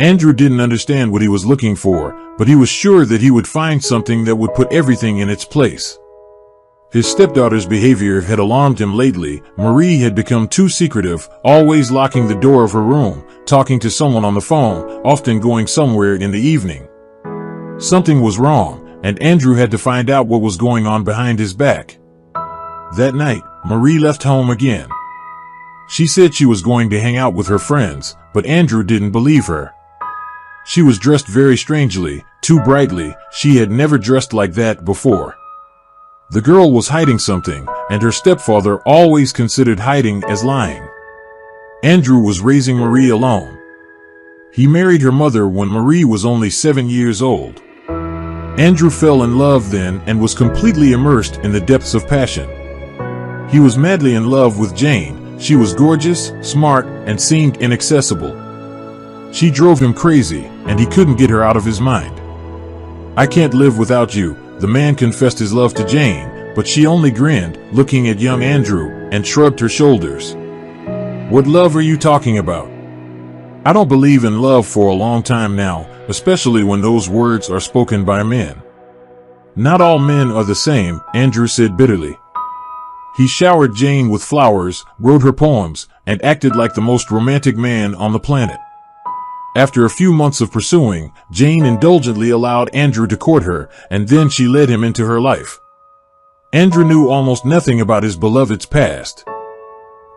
Andrew didn't understand what he was looking for, but he was sure that he would find something that would put everything in its place. His stepdaughter's behavior had alarmed him lately. Marie had become too secretive, always locking the door of her room, talking to someone on the phone, often going somewhere in the evening. Something was wrong, and Andrew had to find out what was going on behind his back. That night, Marie left home again. She said she was going to hang out with her friends, but Andrew didn't believe her. She was dressed very strangely, too brightly. She had never dressed like that before. The girl was hiding something, and her stepfather always considered hiding as lying. Andrew was raising Marie alone. He married her mother when Marie was only 7 years old. Andrew fell in love then and was completely immersed in the depths of passion. He was madly in love with Jane. She was gorgeous, smart, and seemed inaccessible. She drove him crazy, and he couldn't get her out of his mind. "I can't live without you," the man confessed his love to Jane, but she only grinned, looking at young Andrew, and shrugged her shoulders. "What love are you talking about? I don't believe in love for a long time now, especially when those words are spoken by men." "Not all men are the same," Andrew said bitterly. He showered Jane with flowers, wrote her poems, and acted like the most romantic man on the planet. After a few months of pursuing, Jane indulgently allowed Andrew to court her, and then she led him into her life. Andrew knew almost nothing about his beloved's past.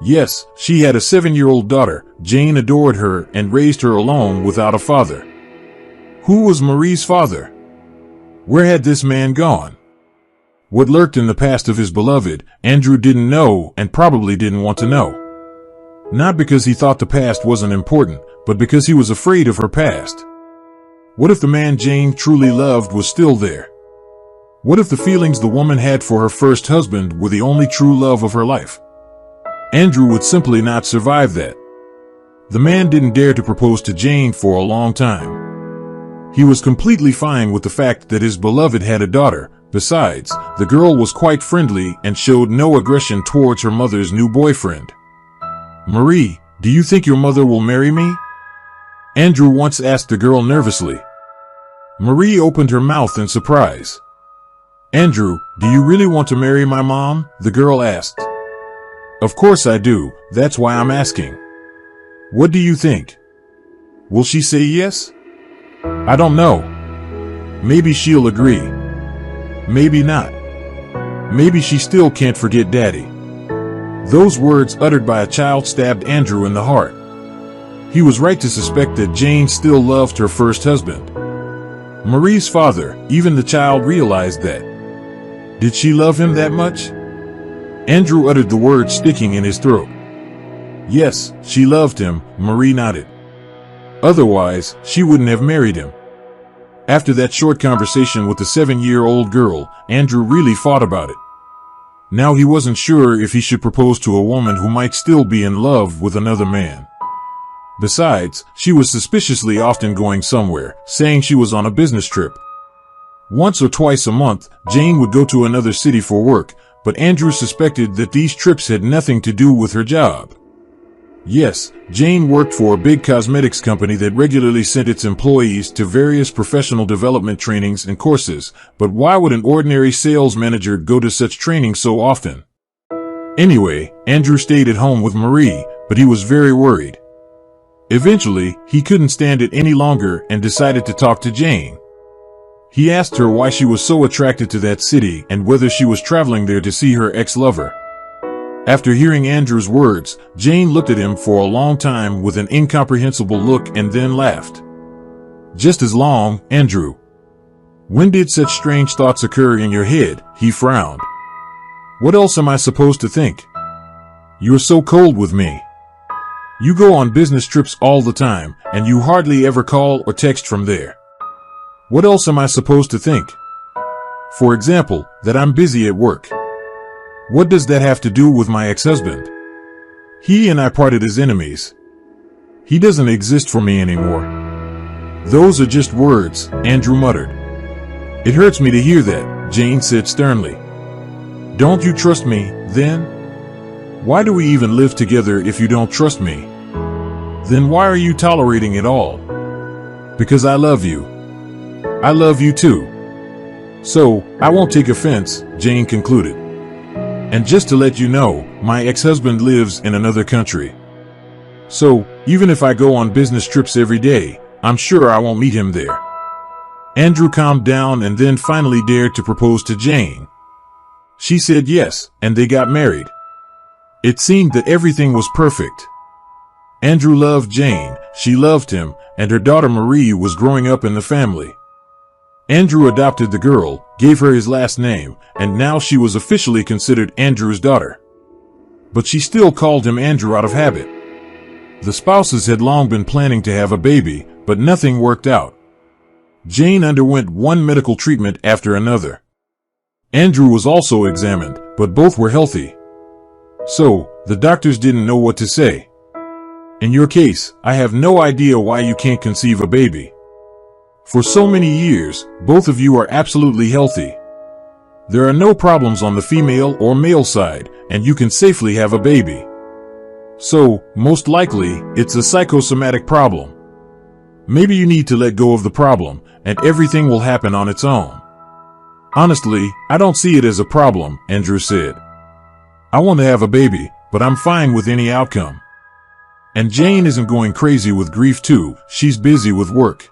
Yes, she had a 7-year-old daughter. Jane adored her and raised her alone without a father. Who was Marie's father? Where had this man gone? What lurked in the past of his beloved, Andrew didn't know and probably didn't want to know. Not because he thought the past wasn't important, but because he was afraid of her past. What if the man Jane truly loved was still there? What if the feelings the woman had for her first husband were the only true love of her life? Andrew would simply not survive that. The man didn't dare to propose to Jane for a long time. He was completely fine with the fact that his beloved had a daughter. Besides, the girl was quite friendly and showed no aggression towards her mother's new boyfriend. "Marie, do you think your mother will marry me?" Andrew once asked the girl nervously. Marie opened her mouth in surprise. "Andrew, do you really want to marry my mom?" the girl asked. "Of course I do, that's why I'm asking. What do you think? Will she say yes?" "I don't know. Maybe she'll agree. Maybe not. Maybe she still can't forget Daddy." Those words uttered by a child stabbed Andrew in the heart. He was right to suspect that Jane still loved her first husband. Marie's father, even the child realized that. Did she love him that much? Andrew uttered the words sticking in his throat. Yes, she loved him, Marie nodded. Otherwise, she wouldn't have married him. After that short conversation with the 7-year-old girl, Andrew really thought about it. Now he wasn't sure if he should propose to a woman who might still be in love with another man. Besides, she was suspiciously often going somewhere, saying she was on a business trip. Once or twice a month, Jane would go to another city for work, but Andrew suspected that these trips had nothing to do with her job. Yes, Jane worked for a big cosmetics company that regularly sent its employees to various professional development trainings and courses, but why would an ordinary sales manager go to such training so often? Anyway, Andrew stayed at home with Marie, but he was very worried. Eventually, he couldn't stand it any longer and decided to talk to Jane. He asked her why she was so attracted to that city and whether she was traveling there to see her ex-lover. After hearing Andrew's words, Jane looked at him for a long time with an incomprehensible look and then laughed. Just as long, Andrew. When did such strange thoughts occur in your head? He frowned. What else am I supposed to think? You're so cold with me. You go on business trips all the time, and you hardly ever call or text from there. What else am I supposed to think? For example, that I'm busy at work. What does that have to do with my ex-husband? He and I parted as enemies. He doesn't exist for me anymore. Those are just words, Andrew muttered. It hurts me to hear that, Jane said sternly. Don't you trust me, then? Why do we even live together if you don't trust me? Then why are you tolerating it all? Because I love you. I love you too. So, I won't take offense, Jane concluded. And just to let you know, my ex-husband lives in another country. So, even if I go on business trips every day, I'm sure I won't meet him there. Andrew calmed down and then finally dared to propose to Jane. She said yes, and they got married. It seemed that everything was perfect. Andrew loved Jane, she loved him, and her daughter Marie was growing up in the family. Andrew adopted the girl, gave her his last name, and now she was officially considered Andrew's daughter. But she still called him Andrew out of habit. The spouses had long been planning to have a baby, but nothing worked out. Jane underwent one medical treatment after another. Andrew was also examined, but both were healthy. So, the doctors didn't know what to say. In your case, I have no idea why you can't conceive a baby. For so many years, both of you are absolutely healthy. There are no problems on the female or male side, and you can safely have a baby. So, most likely, it's a psychosomatic problem. Maybe you need to let go of the problem, and everything will happen on its own. Honestly, I don't see it as a problem, Andrew said. I want to have a baby, but I'm fine with any outcome. And Jane isn't going crazy with grief too, she's busy with work.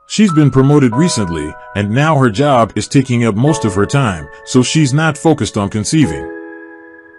She's been promoted recently, and now her job is taking up most of her time, so she's not focused on conceiving.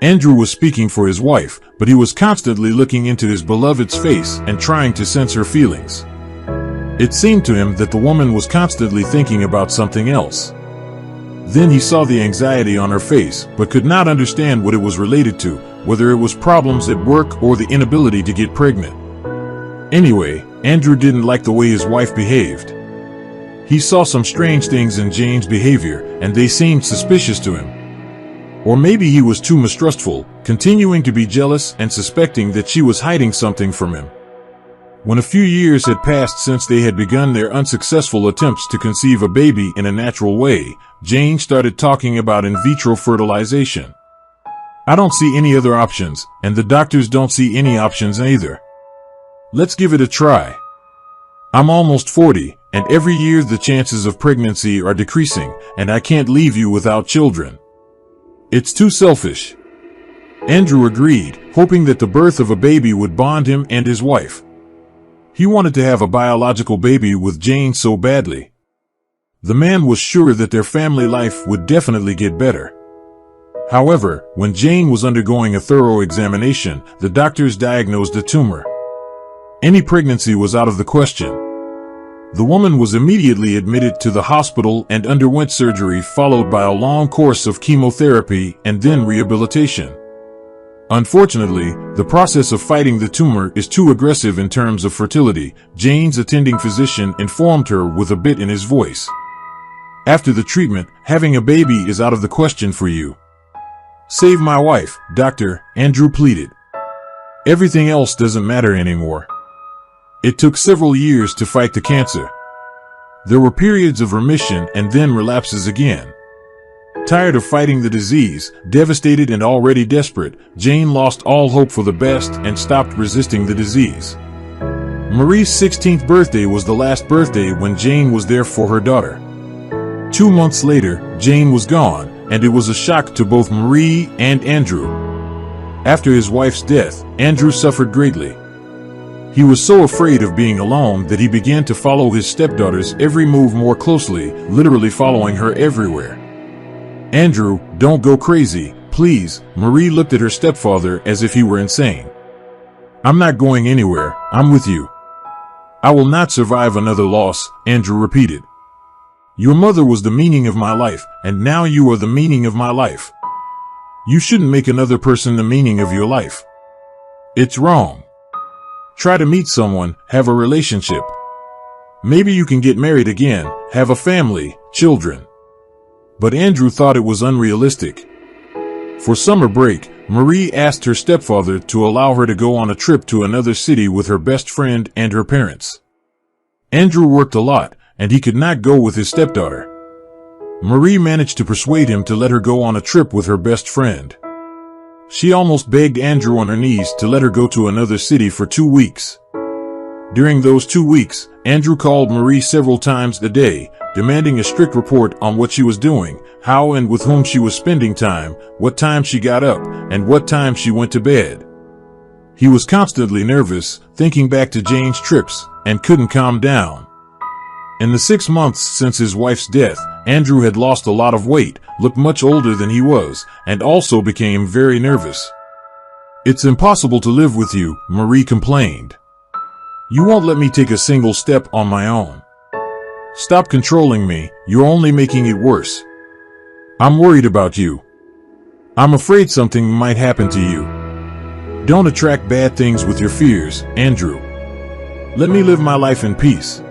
Andrew was speaking for his wife, but he was constantly looking into his beloved's face and trying to sense her feelings. It seemed to him that the woman was constantly thinking about something else. Then he saw the anxiety on her face, but could not understand what it was related to, whether it was problems at work or the inability to get pregnant. Anyway, Andrew didn't like the way his wife behaved. He saw some strange things in Jane's behavior, and they seemed suspicious to him. Or maybe he was too mistrustful, continuing to be jealous and suspecting that she was hiding something from him. When a few years had passed since they had begun their unsuccessful attempts to conceive a baby in a natural way, Jane started talking about in vitro fertilization. I don't see any other options, and the doctors don't see any options either. Let's give it a try. I'm almost 40, and every year the chances of pregnancy are decreasing, and I can't leave you without children. It's too selfish. Andrew agreed, hoping that the birth of a baby would bond him and his wife. He wanted to have a biological baby with Jane so badly. The man was sure that their family life would definitely get better. However, when Jane was undergoing a thorough examination, the doctors diagnosed a tumor. Any pregnancy was out of the question. The woman was immediately admitted to the hospital and underwent surgery, followed by a long course of chemotherapy and then rehabilitation. Unfortunately, the process of fighting the tumor is too aggressive in terms of fertility, Jane's attending physician informed her with a bit in his voice. After the treatment, having a baby is out of the question for you. Save my wife, doctor, Andrew pleaded. Everything else doesn't matter anymore. It took several years to fight the cancer. There were periods of remission and then relapses again. Tired of fighting the disease, devastated and already desperate, Jane lost all hope for the best and stopped resisting the disease. Marie's 16th birthday was the last birthday when Jane was there for her daughter. 2 months later, Jane was gone, and it was a shock to both Marie and Andrew. After his wife's death, Andrew suffered greatly. He was so afraid of being alone that he began to follow his stepdaughter's every move more closely, literally following her everywhere. Andrew, don't go crazy, please, Marie looked at her stepfather as if he were insane. I'm not going anywhere, I'm with you. I will not survive another loss, Andrew repeated. Your mother was the meaning of my life, and now you are the meaning of my life. You shouldn't make another person the meaning of your life. It's wrong. Try to meet someone, have a relationship. Maybe you can get married again, have a family, children. But Andrew thought it was unrealistic. For summer break, Marie asked her stepfather to allow her to go on a trip to another city with her best friend and her parents. Andrew worked a lot, and he could not go with his stepdaughter. Marie managed to persuade him to let her go on a trip with her best friend. She almost begged Andrew on her knees to let her go to another city for 2 weeks. During those 2 weeks, Andrew called Marie several times a day, demanding a strict report on what she was doing, how and with whom she was spending time, what time she got up, and what time she went to bed. He was constantly nervous, thinking back to Jane's trips, and couldn't calm down. In the 6 months since his wife's death, Andrew had lost a lot of weight, looked much older than he was, and also became very nervous. "It's impossible to live with you," Marie complained. "You won't let me take a single step on my own. Stop controlling me, you're only making it worse. I'm worried about you. I'm afraid something might happen to you. Don't attract bad things with your fears, Andrew. Let me live my life in peace."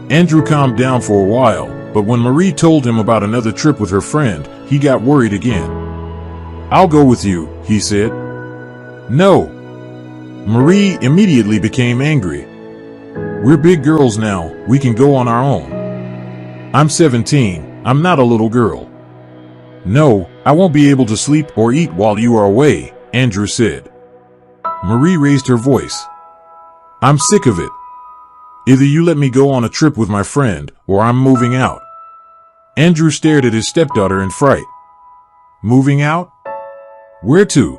Andrew calmed down for a while, but when Marie told him about another trip with her friend, he got worried again. "I'll go with you," he said. "No." Marie immediately became angry. "We're big girls now, we can go on our own. I'm 17, I'm not a little girl." "No, I won't be able to sleep or eat while you are away," Andrew said. Marie raised her voice. "I'm sick of it. Either you let me go on a trip with my friend, or I'm moving out." Andrew stared at his stepdaughter in fright. "Moving out? Where to?"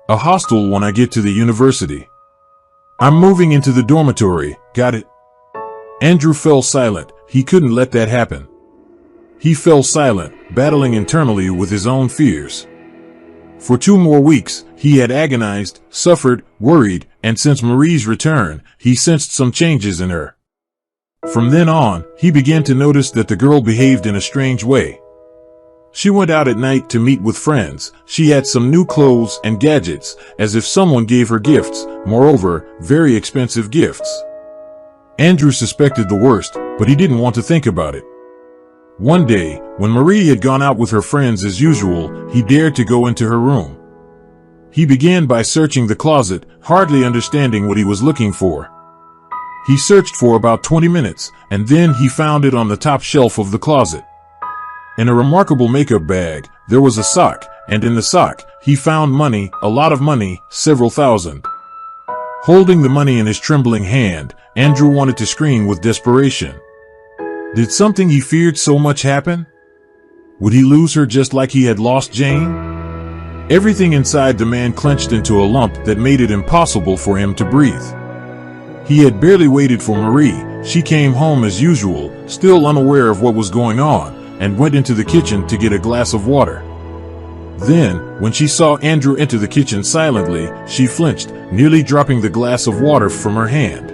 "A hostel when I get to the university." "I'm moving into the dormitory, got it?" Andrew fell silent. He couldn't let that happen. He fell silent, battling internally with his own fears. For 2 more weeks, he had agonized, suffered, worried, and since Marie's return, he sensed some changes in her. From then on, he began to notice that the girl behaved in a strange way. She went out at night to meet with friends. She had some new clothes and gadgets, as if someone gave her gifts, moreover, very expensive gifts. Andrew suspected the worst, but he didn't want to think about it. One day, when Marie had gone out with her friends as usual, he dared to go into her room. He began by searching the closet, hardly understanding what he was looking for. He searched for about 20 minutes, and then he found it on the top shelf of the closet. In a remarkable makeup bag, there was a sock, and in the sock, he found money, a lot of money, several thousand. Holding the money in his trembling hand, Andrew wanted to scream with desperation. Did something he feared so much happen? Would he lose her just like he had lost Jane? Everything inside the man clenched into a lump that made it impossible for him to breathe. He had barely waited for Marie. She came home as usual, still unaware of what was going on, and went into the kitchen to get a glass of water. Then, when she saw Andrew enter the kitchen silently, she flinched, nearly dropping the glass of water from her hand.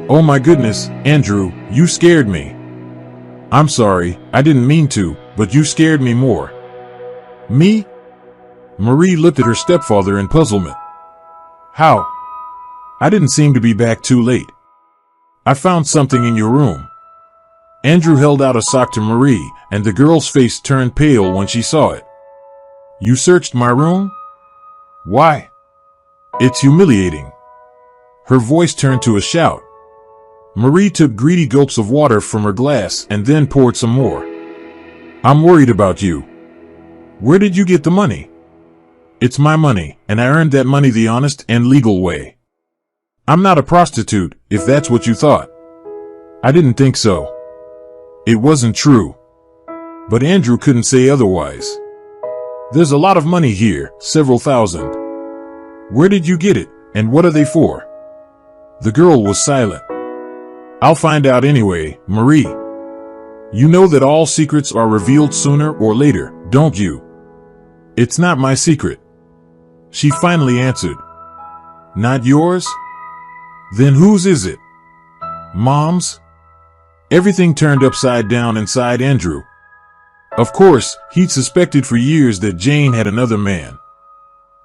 "Oh my goodness, Andrew, you scared me." "I'm sorry, I didn't mean to, but you scared me more." "Me?" Marie looked at her stepfather in puzzlement. "How? I didn't seem to be back too late. I found something in your room." Andrew held out a sock to Marie, and the girl's face turned pale when she saw it. "You searched my room? Why? It's humiliating." Her voice turned to a shout. Marie took greedy gulps of water from her glass and then poured some more. "I'm worried about you. Where did you get the money?" "It's my money, and I earned that money the honest and legal way. I'm not a prostitute, if that's what you thought." "I didn't think so." It wasn't true. But Andrew couldn't say otherwise. "There's a lot of money here, several thousand. Where did you get it, and what are they for?" The girl was silent. "I'll find out anyway, Marie. You know that all secrets are revealed sooner or later, don't you?" "It's not my secret." She finally answered. "Not yours? Then whose is it?" "Mom's." Everything turned upside down inside Andrew. Of course, he'd suspected for years that Jane had another man.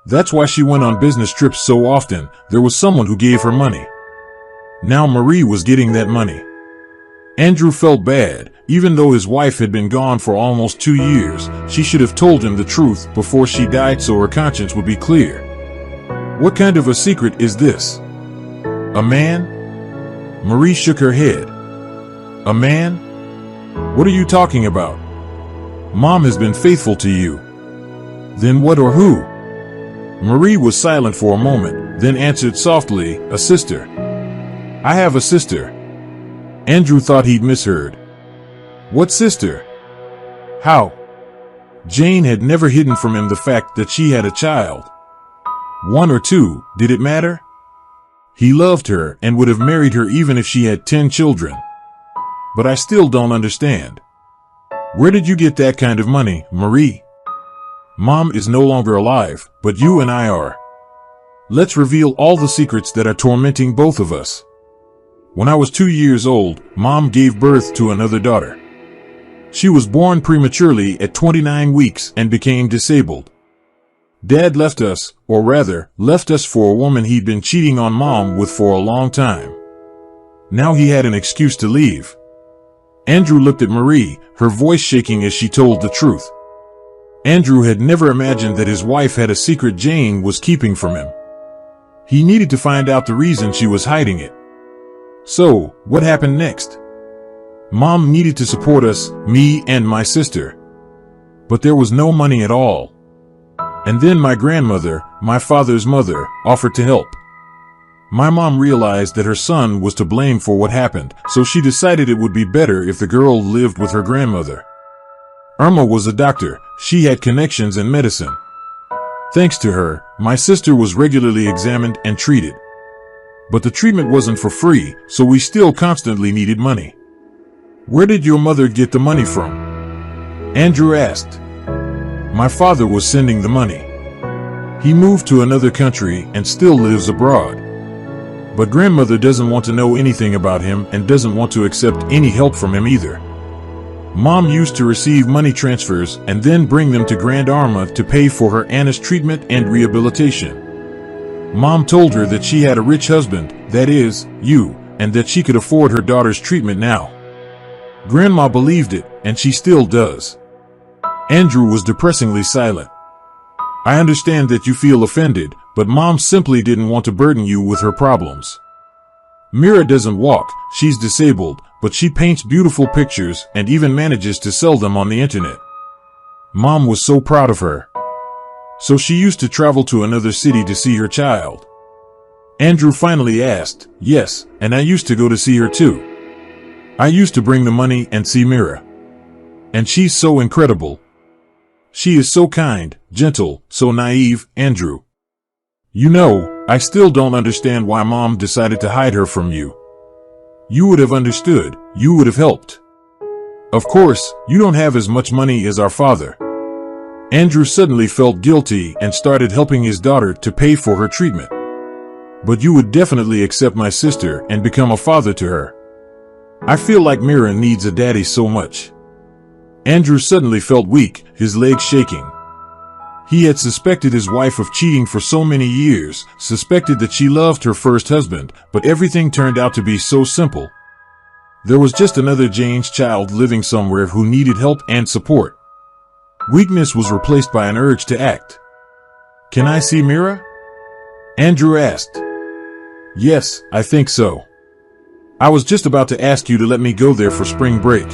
That's why she went on business trips so often. There was someone who gave her money. Now Marie was getting that money. Andrew felt bad. Even though his wife had been gone for almost 2 years, she should have told him the truth before she died so her conscience would be clear. What kind of a secret is this? A man? Marie shook her head. A man? What are you talking about? Mom has been faithful to you. Then what or who? Marie was silent for a moment, then answered softly, a sister. I have a sister. Andrew thought he'd misheard. What sister? How? Jane had never hidden from him the fact that she had a child. 1 or 2, did it matter? He loved her and would have married her even if she had 10 children. But I still don't understand. Where did you get that kind of money, Marie? Mom is no longer alive, but you and I are. Let's reveal all the secrets that are tormenting both of us. When I was 2 years old, Mom gave birth to another daughter. She was born prematurely at 29 weeks and became disabled. Dad left us, or rather, left us for a woman he'd been cheating on Mom with for a long time. Now he had an excuse to leave. Andrew looked at Marie, her voice shaking as she told the truth. Andrew had never imagined that his wife had a secret Jane was keeping from him. He needed to find out the reason she was hiding it. So, what happened next? Mom needed to support us, me and my sister. But there was no money at all. And then my grandmother, my father's mother, offered to help. My mom realized that her son was to blame for what happened, so she decided it would be better if the girl lived with her grandmother. Irma was a doctor. She had connections in medicine. Thanks to her, my sister was regularly examined and treated. But the treatment wasn't for free, so we still constantly needed money. Where did your mother get the money from? Andrew asked. My father was sending the money. He moved to another country and still lives abroad. But grandmother doesn't want to know anything about him and doesn't want to accept any help from him either. Mom used to receive money transfers and then bring them to Grand Arma to pay for her Anna's treatment and rehabilitation. Mom told her that she had a rich husband, that is, you, and that she could afford her daughter's treatment now. Grandma believed it, and she still does. Andrew was depressingly silent. I understand that you feel offended, but Mom simply didn't want to burden you with her problems. Mira doesn't walk, she's disabled, but she paints beautiful pictures and even manages to sell them on the internet. Mom was so proud of her. So she used to travel to another city to see her child. Andrew finally asked, yes, and I used to go to see her too. I used to bring the money and see Mira. And she's so incredible. She is so kind, gentle, so naive, Andrew. You know, I still don't understand why Mom decided to hide her from you. You would have understood, you would have helped. Of course, you don't have as much money as our father. Andrew suddenly felt guilty and started helping his daughter to pay for her treatment. But you would definitely accept my sister and become a father to her. I feel like Mira needs a daddy so much. Andrew suddenly felt weak, his legs shaking. He had suspected his wife of cheating for so many years, suspected that she loved her first husband, but everything turned out to be so simple. There was just another Jane's child living somewhere who needed help and support. Weakness was replaced by an urge to act. Can I see Mira? Andrew asked. Yes, I think so. I was just about to ask you to let me go there for spring break.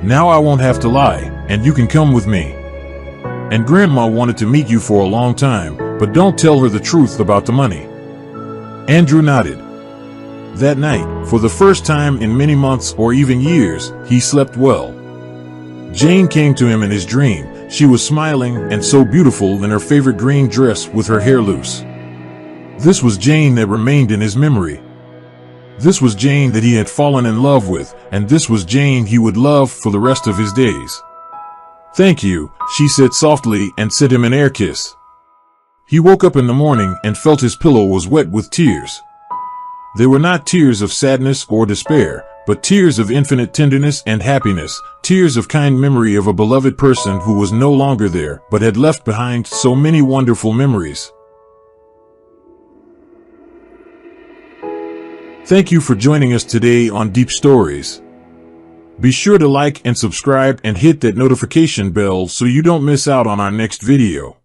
Now I won't have to lie, and you can come with me. And Grandma wanted to meet you for a long time, but don't tell her the truth about the money. Andrew nodded. That night, for the first time in many months or even years, he slept well. Jane came to him in his dream. She was smiling and so beautiful in her favorite green dress with her hair loose. This was Jane that remained in his memory. This was Jane that he had fallen in love with, and this was Jane he would love for the rest of his days. Thank you, she said softly and sent him an air kiss. He woke up in the morning and felt his pillow was wet with tears. They were not tears of sadness or despair, but tears of infinite tenderness and happiness, tears of kind memory of a beloved person who was no longer there but had left behind so many wonderful memories. Thank you for joining us today on Deep Stories. Be sure to like and subscribe and hit that notification bell so you don't miss out on our next video.